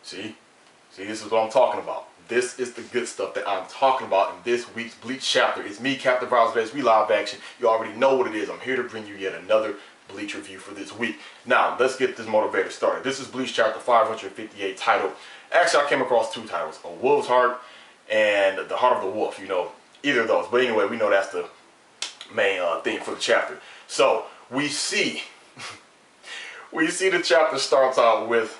See, this is what I'm talking about. This is the good stuff that I'm talking about in this week's Bleach chapter. It's me, Captain Violence. We live action. You already know what it is. I'm here to bring you yet another Bleach review for this week. Now, let's get this motivator started. This is Bleach chapter 558 titled. Actually, I came across two titles. A Wolf's Heart and The Heart of the Wolf. You know, either of those. But anyway, we know that's the main theme for the chapter. So, we see the chapter starts out with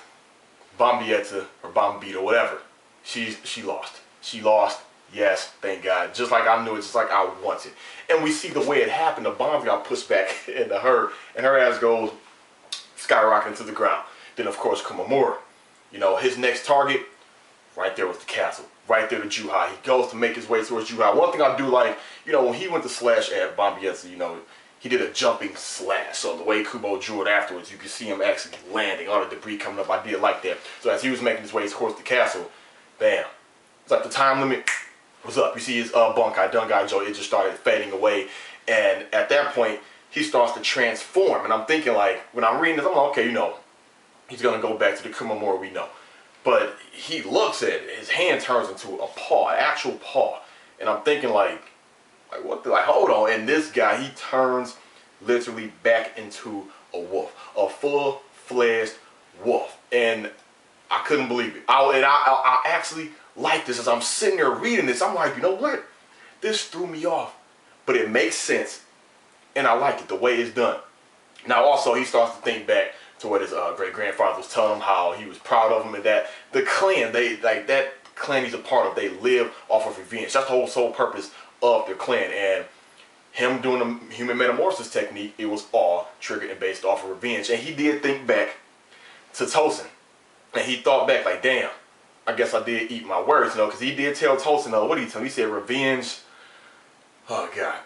Bombietta or Bombita, whatever. She lost. She lost. Yes, thank God. Just like I knew it, just like I wanted. And we see the way it happened. The bomb got pushed back into her, and her ass goes skyrocketing to the ground. Then, of course, Kumamura. You know, his next target, right there was the castle. Right there to Juhai. He goes to make his way towards Juhai. One thing I do like, you know, when he went to slash at Bombietta, you know, he did a jumping slash. So the way Kubo drew it afterwards, you could see him actually landing. All the debris coming up. I did like that. So as he was making his way towards the castle, bam. It's like the time limit was up. You see his Bunkai Dungai Joe, it just started fading away. And at that point, he starts to transform. And I'm thinking, like, when I'm reading this, I'm like, okay, you know, he's going to go back to the Kumamura we know. But he looks at it, his hand turns into a paw, an actual paw. And I'm thinking, like what the, like, hold on. And this guy, he turns literally back into a wolf, a full-fledged wolf. And I couldn't believe it. I actually like this. As I'm sitting there reading this, I'm like, you know what? This threw me off. But it makes sense. And I like it, the way it's done. Now, also, he starts to think back to what his great-grandfather was telling him, how he was proud of him, and that the clan, that clan he's a part of, they live off of revenge. That's the whole sole purpose of their clan. And him doing the human metamorphosis technique, it was all triggered and based off of revenge. And he did think back to Tosin. And he thought back, like, damn, I guess I did eat my words, you know, because he did tell Tosin, what did he tell him? He said revenge, oh God.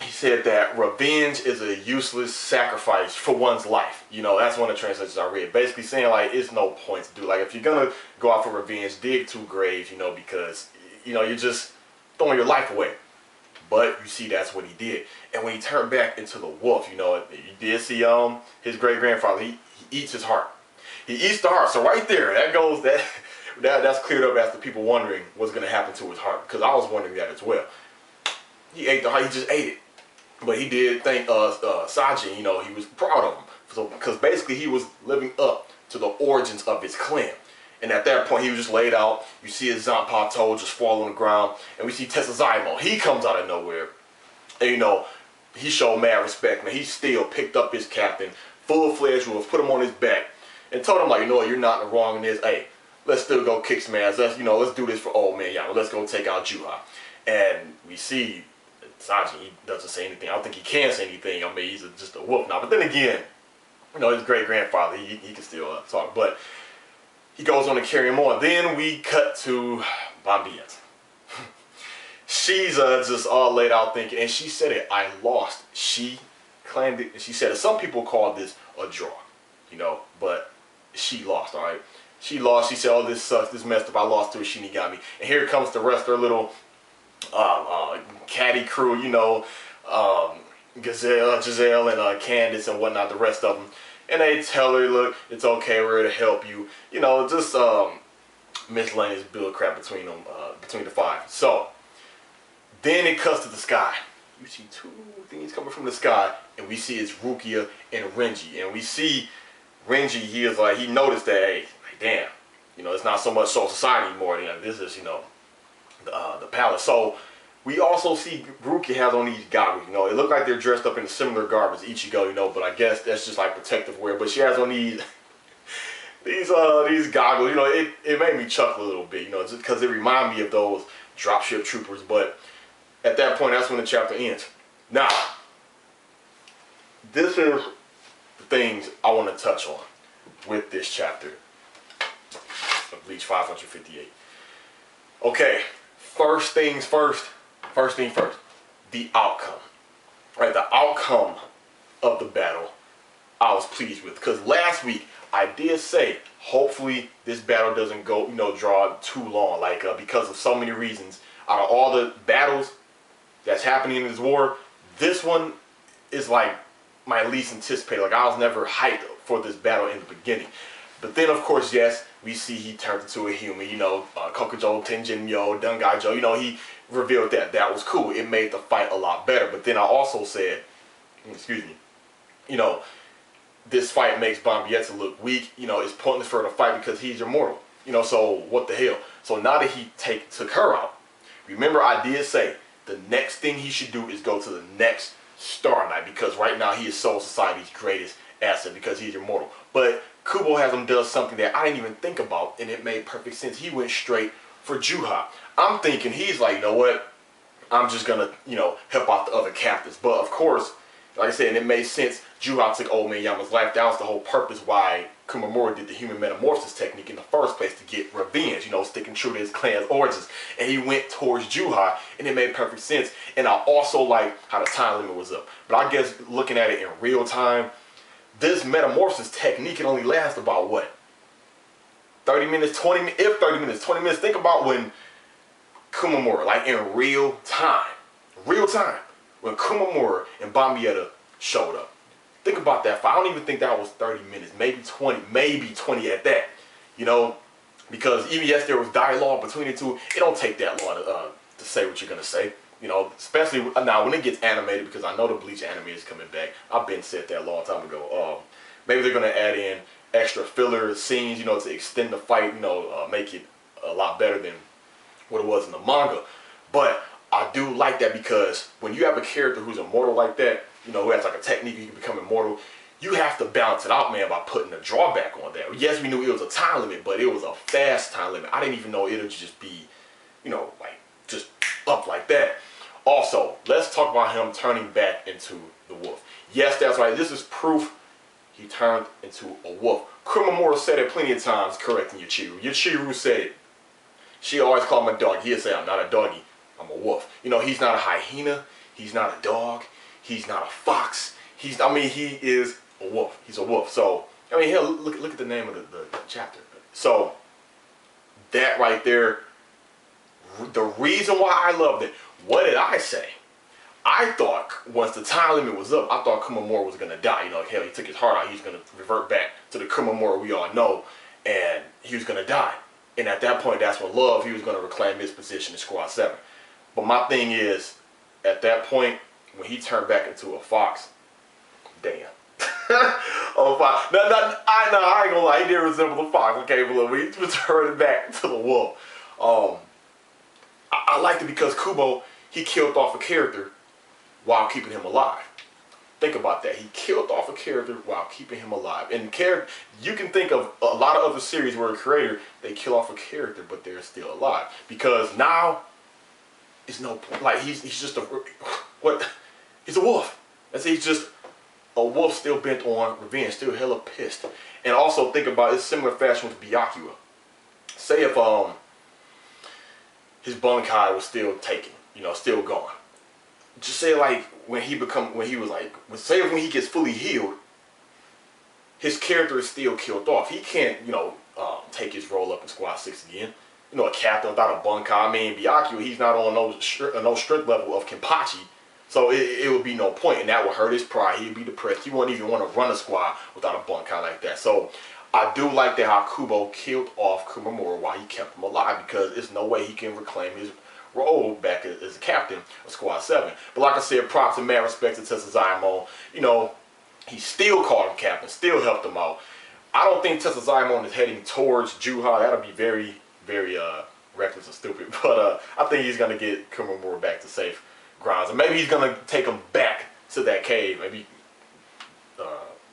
He said that revenge is a useless sacrifice for one's life. You know, that's one of the translations I read. Basically saying, like, it's no point to do. Like, if you're going to go out for revenge, dig two graves, you know, because, you know, you're just throwing your life away. But you see, that's what he did. And when he turned back into the wolf, you know, you did see his great-grandfather, he eats his heart. He eats the heart. So right there, that's cleared up as to people wondering what's going to happen to his heart. Because I was wondering that as well. He ate the heart. He just ate it. But he did thank Sajin, you know, he was proud of him. So, because basically he was living up to the origins of his clan. And at that point, he was just laid out. You see his Zanpato just fall on the ground. And we see Tessazaimo. He comes out of nowhere. And, you know, he showed mad respect, man. He still picked up his captain, full-fledged wolf, put him on his back, and told him, like, you know what, you're not in the wrong in this. Hey, let's still go kick some ass. Let's do this for old man Yama. Let's go take out Juha. And we see Sajin, he doesn't say anything. I don't think he can say anything. I mean, he's just a wolf now. But then again, you know, his great-grandfather, he can still talk. But he goes on to carry him on. Then we cut to Bombietta. She's just all laid out thinking. And she said it, I lost. She claimed it. And she said it. Some people call this a draw, you know. But she lost, all right? She lost. She said, oh, this sucks. This messed up. I lost to a Shinigami. And here comes the rest of her little caddy crew, you know, Giselle and Candace and whatnot, the rest of them. And they tell her, look, it's okay, we're here to help you. You know, just miscellaneous build crap between them, between the five. So, then it cuts to the sky. You see two things coming from the sky, and we see it's Rukia and Renji. And we see Renji, he noticed that, hey, like, damn, you know, it's not so much Soul Society anymore. You know, this is, you know, the palace. So we also see Rukia has on these goggles. You know, it looked like they're dressed up in a similar garb as Ichigo. You know, but I guess that's just like protective wear. But she has on these goggles. You know, it made me chuckle a little bit. You know, just because it reminded me of those dropship troopers. But at that point, that's when the chapter ends. Now, this is the things I want to touch on with this chapter of Bleach 558. Okay. First things first, the outcome, right? The outcome of the battle, I was pleased with. Because last week, I did say, hopefully this battle doesn't go, you know, draw too long. Like, because of so many reasons. Out of all the battles that's happening in this war, this one is like my least anticipated. Like, I was never hyped for this battle in the beginning. But then, of course, yes, we see he turned into a human. You know, Kokujo, Tenjin Myo, Dungaijo. You know, he revealed that. That was cool. It made the fight a lot better. But then I also said, excuse me, you know, this fight makes Bombietta look weak. You know, it's pointless for her to fight because he's immortal. You know, so what the hell? So now that he took her out, remember I did say the next thing he should do is go to the next Star Knight, because right now he is Soul Society's greatest asset because he's immortal. But Kubo has him do something that I didn't even think about, and it made perfect sense. He went straight for Juha. I'm thinking he's like, you know what? I'm just gonna, you know, help out the other captains. But of course, like I said, and it made sense. Juha took Old Man Yama's life. That was the whole purpose why Kumamura did the human metamorphosis technique in the first place, to get revenge, you know, sticking true to his clan's origins. And he went towards Juha, and it made perfect sense. And I also like how the time limit was up. But I guess looking at it in real time, this metamorphosis technique can only last about what? 30 minutes, 20 minutes, if 30 minutes, 20 minutes. Think about when Kumamura, like in real time, when Kumamura and Bombietta showed up. Think about that fight. I don't even think that was 30 minutes, maybe 20 at that. You know, because even yes, there was dialogue between the two, it don't take that long to say what you're gonna say. You know, especially now when it gets animated, because I know the Bleach anime is coming back. I've been said that a long time ago. Maybe they're gonna add in extra filler scenes, you know, to extend the fight, you know, make it a lot better than what it was in the manga. But I do like that, because when you have a character who's immortal like that, you know, who has like a technique you can become immortal, you have to balance it out, man, by putting a drawback on that. Yes, we knew it was a time limit, but it was a fast time limit. I didn't even know it would just be, you know, like just up like that. Also, let's talk about him turning back into the wolf. Yes, that's right. This is proof he turned into a wolf. Kumamura said it plenty of times, correcting Yachiru. Yachiru said it. She always called him a dog. He'd say, I'm not a doggy, I'm a wolf. You know, he's not a hyena. He's not a dog. He's not a fox. He is a wolf. He's a wolf. So, I mean, hell, look at the name of the chapter. So, that right there, the reason why I loved it, what did I say? I thought once the time limit was up, I thought Kumamura was going to die. You know, hell, he took his heart out. He's going to revert back to the Kumamura we all know, and he was going to die. And at that point, that's when he was going to reclaim his position in Squad 7. But my thing is, at that point, when he turned back into a fox, damn. Oh, fox. I ain't gonna lie, he did resemble a fox, okay, but look, when he returned back to the wolf, I liked it because Kubo, he killed off a character while keeping him alive. Think about that. He killed off a character while keeping him alive. And you can think of a lot of other series where a creator, they kill off a character, but they're still alive. Because now, it's no point. Like, he's just he's a wolf. He's just a wolf still bent on revenge, still hella pissed. And also think about it's similar fashion with Byakuya. Say if his Bunkai was still taken, you know, still gone. Just say like when he gets fully healed, his character is still killed off. He can't, you know, take his role up in Squad 6 again. You know, a captain without a Bunkai. I mean, Byakuya, he's not on no strength level of Kenpachi. So it would be no point, and that would hurt his pride. He'd be depressed. He wouldn't even want to run a squad without a Bunkai like that. So I do like that how Kubo killed off Kumamura while he kept him alive, because there's no way he can reclaim his role back as a captain of Squad 7. But like I said, props and mad respect to Tetsuzayamon. You know, he still called him captain, still helped him out. I don't think Tetsuzayamon is heading towards Juha. That'll be very, very reckless and stupid. But I think he's going to get Kumamura back to safe grounds. And maybe he's going to take him back to that cave. Maybe,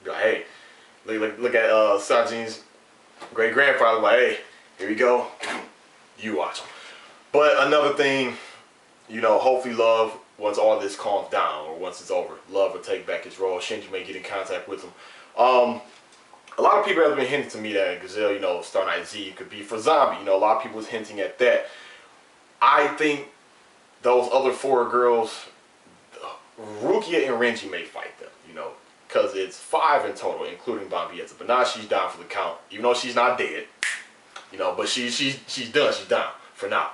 hey, look at Sanjin's great-grandfather, like, hey, here we go. You watch him. But another thing, you know, hopefully Love, once all this calms down, or once it's over, Love will take back his role. Shinji may get in contact with him. A lot of people have been hinting to me that Gazelle, you know, Star Knight Z could be for Zombie. You know, a lot of people was hinting at that. I think those other 4 girls, Rukia and Renji may fight them, you know, because it's 5 in total, including Bombietta. But now she's down for the count, even though she's not dead, you know, but she's done. She's down for now.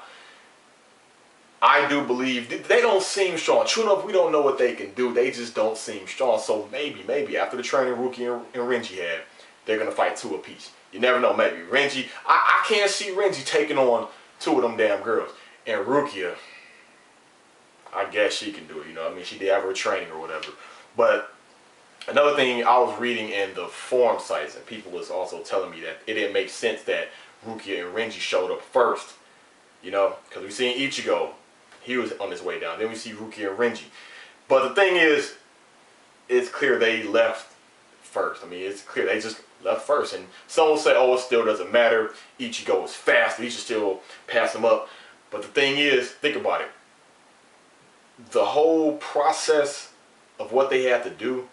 I do believe they don't seem strong. True enough, we don't know what they can do. They just don't seem strong. So maybe after the training Rukia and Renji had, they're gonna fight 2 apiece. You never know, maybe. Renji, I can't see Renji taking on two of them damn girls. And Rukia, I guess she can do it, you know. I mean, she did have her training or whatever. But another thing I was reading in the forum sites, and people was also telling me that it didn't make sense that Rukia and Renji showed up first. You know, because we seen Ichigo, he was on his way down. Then we see Rukia and Renji. But the thing is, it's clear they left first. I mean, it's clear they just left first. And some will say, oh, it still doesn't matter. Ichigo is fast. He should still pass him up. But the thing is, think about it. The whole process of what they had to do,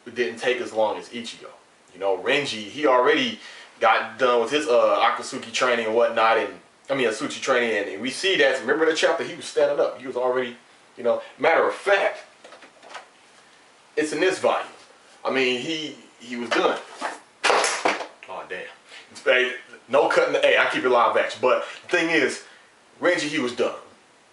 it didn't take as long as Ichigo. You know, Renji, he already got done with his Akatsuki training and whatnot, and Atsuchi training, and we see that. Remember the chapter? He was standing up. He was already, you know. Matter of fact, it's in this volume. I mean, he was done. Oh damn! No cutting the. Hey, I keep it live action. But the thing is, Renji, he was done.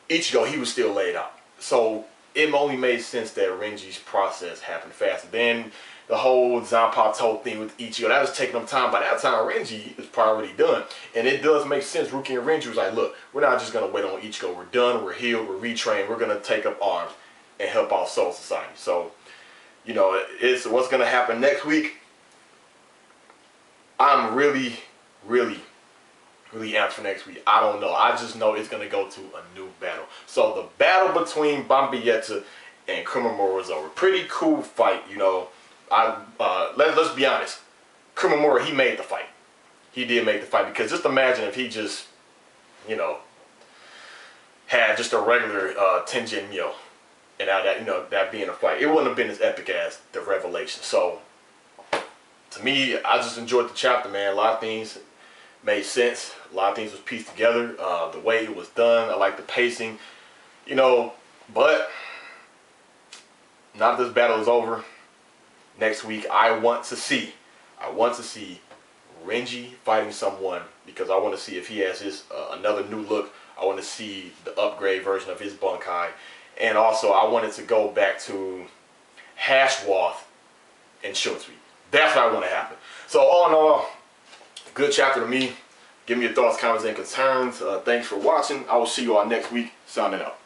Ichigo, he was still laid out. So it only made sense that Renji's process happened faster. Then the whole Zanpakuto thing with Ichigo, that was taking them time. By that time, Renji is probably done. And it does make sense. Rukia and Renji was like, look, we're not just going to wait on Ichigo. We're done. We're healed. We're retrained. We're going to take up arms and help out Soul Society. So, you know, it's what's going to happen next week. I'm really amped for next week. I don't know. I just know it's going to go to a new battle. So the battle between Bambietta and Kumamura was over. Pretty cool fight, you know. Let's be honest. Kumamura, he made the fight. He did make the fight, because just imagine if he just, you know, had just a regular Tenjin Myo, and now that, you know, that being a fight, it wouldn't have been as epic as the Revelation. So to me, I just enjoyed the chapter, man. A lot of things made sense. A lot of things was pieced together. The way it was done, I like the pacing, you know. But now that this battle is over, next week I want to see Renji fighting someone, because I want to see if he has his another new look. I want to see the upgrade version of his Bunkai, and also I wanted to go back to Hashwath and Shunsui. That's what I want to happen. So all in all, good chapter to me. Give me your thoughts, comments, and concerns. Thanks for watching. I will see you all next week. Signing out.